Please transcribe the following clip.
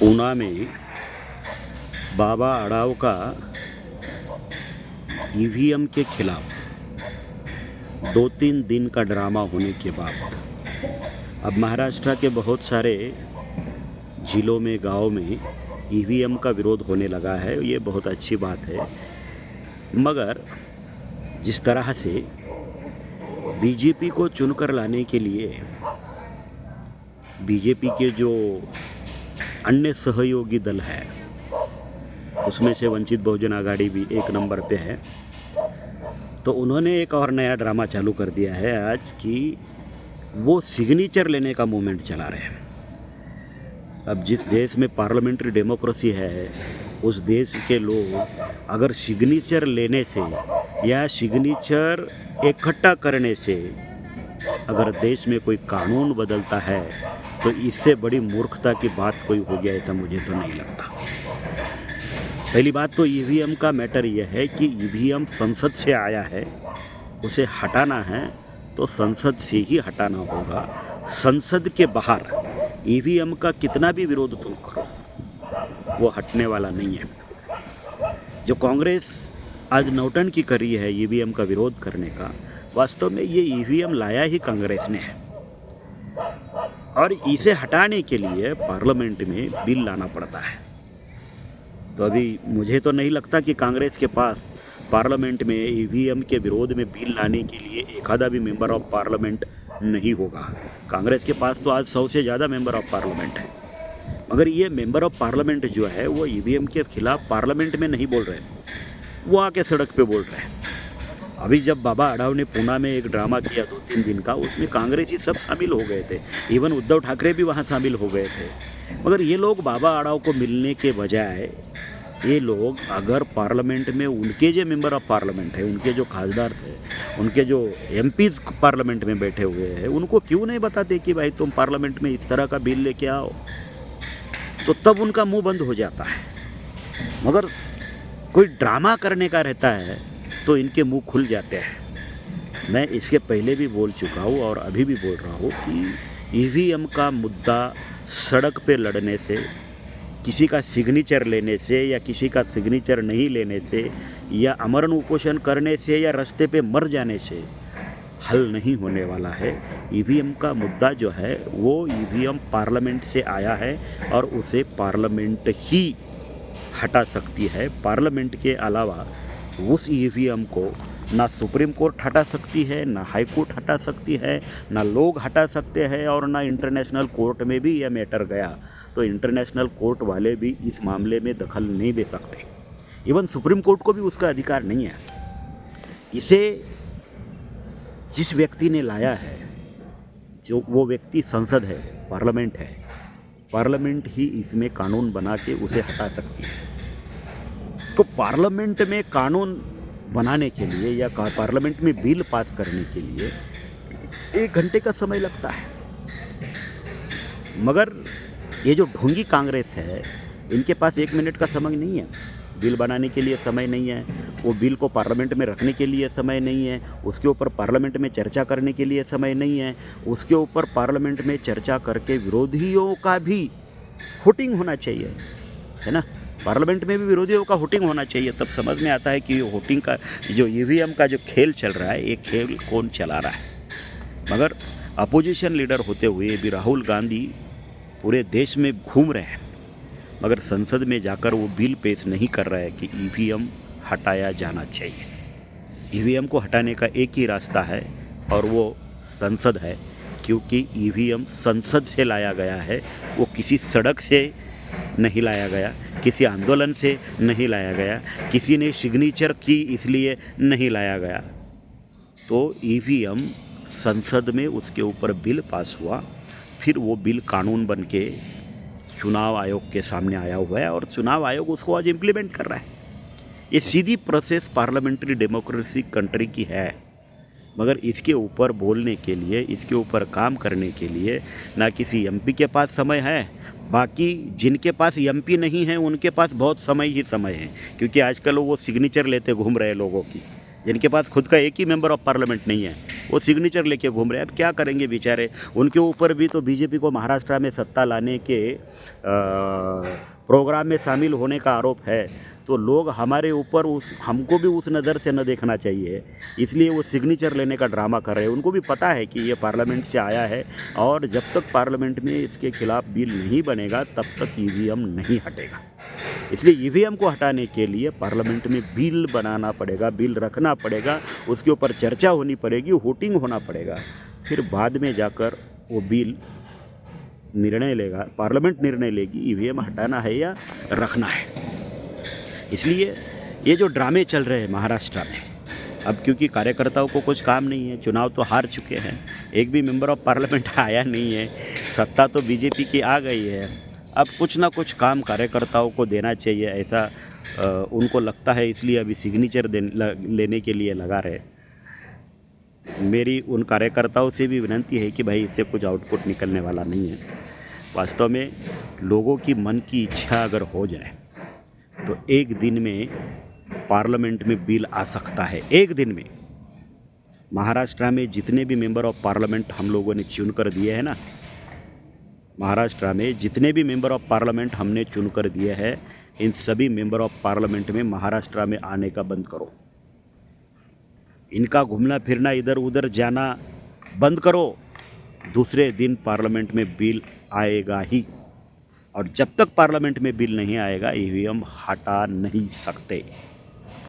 ऊना में बाबा अड़ाव का ईवीएम के खिलाफ 2-3 दिन का ड्रामा होने के बाद अब महाराष्ट्र के बहुत सारे जिलों में, गांव में ईवीएम का विरोध होने लगा है। ये बहुत अच्छी बात है, मगर जिस तरह से बीजेपी को चुनकर लाने के लिए बीजेपी के जो अन्य सहयोगी दल है, उसमें से वंचित बहुजन आघाड़ी भी एक नंबर पे है, तो उन्होंने एक और नया ड्रामा चालू कर दिया है आज कि वो सिग्नेचर लेने का मूवमेंट चला रहे हैं। अब जिस देश में पार्लियामेंट्री डेमोक्रेसी है, उस देश के लोग अगर सिग्नेचर लेने से या सिग्नेचर इकट्ठा करने से अगर देश में कोई कानून बदलता है, तो इससे बड़ी मूर्खता की बात कोई होगी ऐसा मुझे तो नहीं लगता। पहली बात तो ईवीएम का मैटर यह है कि ईवीएम संसद से आया है, उसे हटाना है तो संसद से ही हटाना होगा। संसद के बाहर ईवीएम का कितना भी विरोध तुम करो, वो हटने वाला नहीं है। जो कांग्रेस आज नौटंकी कर रही है ईवीएम का विरोध करने का, वास्तव में ये ईवीएम लाया ही कांग्रेस ने है, और इसे हटाने के लिए पार्लियामेंट में बिल लाना पड़ता है। तो अभी मुझे तो नहीं लगता कि कांग्रेस के पास पार्लियामेंट में ईवीएम के विरोध में बिल लाने के लिए एक आधा भी मेंबर ऑफ पार्लियामेंट नहीं होगा। कांग्रेस के पास तो आज 100 से ज़्यादा मेंबर ऑफ पार्लियामेंट है, मगर ये मेंबर ऑफ पार्लियामेंट जो है वो ईवीएम के खिलाफ पार्लियामेंट में नहीं बोल रहे, वो आके सड़क पे बोल रहे हैं। अभी जब बाबा अड़ाव ने पूना में एक ड्रामा किया 2-3 दिन का, उसमें कांग्रेसी सब शामिल हो गए थे, इवन उद्धव ठाकरे भी वहाँ शामिल हो गए थे। मगर ये लोग बाबा अड़ाव को मिलने के बजाय ये लोग अगर पार्लियामेंट में उनके जो मेंबर ऑफ पार्लियामेंट है, उनके जो खासदार थे, उनके जो एमपीज पार्लियामेंट में बैठे हुए हैं, उनको क्यों नहीं बताते कि भाई तुम पार्लियामेंट में इस तरह का बिल लेके आओ, तो तब उनका मुंह बंद हो जाता है। मगर कोई ड्रामा करने का रहता है तो इनके मुंह खुल जाते हैं। मैं इसके पहले भी बोल चुका हूँ और अभी भी बोल रहा हूँ कि ईवीएम का मुद्दा सड़क पे लड़ने से, किसी का सिग्नेचर लेने से या किसी का सिग्नेचर नहीं लेने से या आमरण उपोषण करने से या रास्ते पे मर जाने से हल नहीं होने वाला है। ईवीएम का मुद्दा जो है वो ईवीएम पार्लियामेंट से आया है और उसे पार्लियामेंट ही हटा सकती है। पार्लियामेंट के अलावा उस ईवीएम को ना सुप्रीम कोर्ट हटा सकती है, ना हाई कोर्ट हटा सकती है, ना लोग हटा सकते हैं, और ना इंटरनेशनल कोर्ट में भी यह मैटर गया तो इंटरनेशनल कोर्ट वाले भी इस मामले में दखल नहीं दे सकते। इवन सुप्रीम कोर्ट को भी उसका अधिकार नहीं है। इसे जिस व्यक्ति ने लाया है, जो वो व्यक्ति संसद है, पार्लियामेंट है, पार्लियामेंट ही इसमें कानून बना के उसे हटा सकती है। तो पार्लियामेंट में कानून बनाने के लिए या पार्लियामेंट में बिल पास करने के लिए 1 घंटे का समय लगता है। मगर ये जो ढोंगी कांग्रेस है, इनके पास 1 मिनट का समय नहीं है। बिल बनाने के लिए समय नहीं है, वो बिल को पार्लियामेंट में रखने के लिए समय नहीं है, उसके ऊपर पार्लियामेंट में चर्चा करने के लिए समय नहीं है, उसके ऊपर पार्लियामेंट में चर्चा करके विरोधियों का भी वोटिंग होना चाहिए, है ना। पार्लियामेंट में भी विरोधियों का वोटिंग होना चाहिए, तब समझ में आता है कि वोटिंग का जो ईवीएम का जो खेल चल रहा है, ये खेल कौन चला रहा है। मगर अपोजिशन लीडर होते हुए भी राहुल गांधी पूरे देश में घूम रहे हैं, मगर संसद में जाकर वो बिल पेश नहीं कर रहा है कि ईवीएम हटाया जाना चाहिए। ईवीएम को हटाने का एक ही रास्ता है और वो संसद है, क्योंकि ईवीएम संसद से लाया गया है, वो किसी सड़क से नहीं लाया गया, किसी आंदोलन से नहीं लाया गया, किसी ने सिग्नेचर की इसलिए नहीं लाया गया। तो ईवीएम संसद में उसके ऊपर बिल पास हुआ, फिर वो बिल कानून बन के चुनाव आयोग के सामने आया हुआ है और चुनाव आयोग उसको आज इम्प्लीमेंट कर रहा है। ये सीधी प्रोसेस पार्लियामेंट्री डेमोक्रेसी कंट्री की है, मगर इसके ऊपर बोलने के लिए, इसके ऊपर काम करने के लिए ना किसी एमपी के पास समय है, बाकी जिनके पास एमपी नहीं है उनके पास बहुत समय ही समय है, क्योंकि आजकल वो सिग्नेचर लेते घूम रहे लोगों की, जिनके पास खुद का एक ही मेंबर ऑफ पार्लियामेंट नहीं है। वो सिग्नेचर लेके घूम रहे हैं। अब क्या करेंगे बेचारे, उनके ऊपर भी तो बीजेपी को महाराष्ट्र में सत्ता लाने के प्रोग्राम में शामिल होने का आरोप है। तो लोग हमारे ऊपर हमको भी उस नज़र से न देखना चाहिए, इसलिए वो सिग्नेचर लेने का ड्रामा कर रहे हैं। उनको भी पता है कि ये पार्लियामेंट से आया है और जब तक पार्लियामेंट में इसके खिलाफ बिल नहीं बनेगा तब तक ईवीएम नहीं हटेगा। इसलिए ईवीएम को हटाने के लिए पार्लियामेंट में बिल बनाना पड़ेगा, बिल रखना पड़ेगा, उसके ऊपर चर्चा होनी पड़ेगी, वोटिंग होना पड़ेगा, फिर बाद में जाकर वो बिल निर्णय लेगा, पार्लियामेंट निर्णय लेगी ईवीएम हटाना है या रखना है। इसलिए ये जो ड्रामे चल रहे हैं महाराष्ट्र में, अब क्योंकि कार्यकर्ताओं को कुछ काम नहीं है, चुनाव तो हार चुके हैं, एक भी मेंबर ऑफ पार्लियामेंट आया नहीं है, सत्ता तो बीजेपी की आ गई है, अब कुछ ना कुछ काम कार्यकर्ताओं को देना चाहिए, ऐसा उनको लगता है, इसलिए अभी सिग्नेचर लेने के लिए लगा रहे। मेरी उन कार्यकर्ताओं से भी विनती है कि भाई इससे कुछ आउटपुट निकलने वाला नहीं है। वास्तव में लोगों की मन की इच्छा अगर हो जाए तो एक दिन में पार्लियामेंट में बिल आ सकता है। एक दिन में महाराष्ट्र में जितने भी मेंबर ऑफ पार्लियामेंट हम लोगों ने चुन कर दिए हैं ना, महाराष्ट्र में जितने भी मेंबर ऑफ पार्लियामेंट हमने चुन कर दिए हैं, इन सभी मेंबर ऑफ पार्लियामेंट में महाराष्ट्र में आने का बंद करो। इनका घूमना फिरना, इधर उधर जाना बंद करो। दूसरे दिन पार्लियामेंट में बिल आएगा ही, और जब तक पार्लियामेंट में बिल नहीं आएगा ईवीएम हटा नहीं सकते।